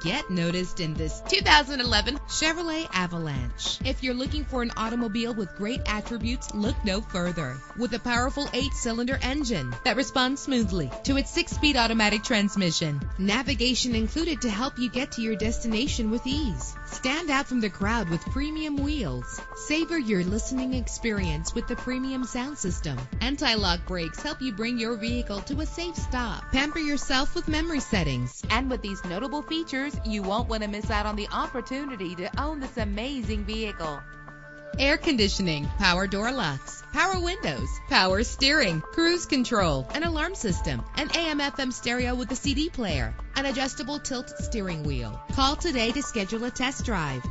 get noticed in this 2011 Chevrolet Avalanche. If you're looking for an automobile with great attributes, look no further. With a powerful 8-cylinder engine that responds smoothly to its 6-speed automatic transmission. Navigation included to help you get to your destination with ease. Stand out from the crowd with premium wheels. Savor your listening experience with the premium sound system. Anti-lock brakes help you bring your vehicle to a safe stop. Pamper yourself with memory settings. And with these notable features, you won't want to miss out on the opportunity to own this amazing vehicle. Air conditioning, power door locks, power windows, power steering, cruise control, an alarm system, an AM/FM stereo with a CD player, an adjustable tilt steering wheel. Call today to schedule a test drive.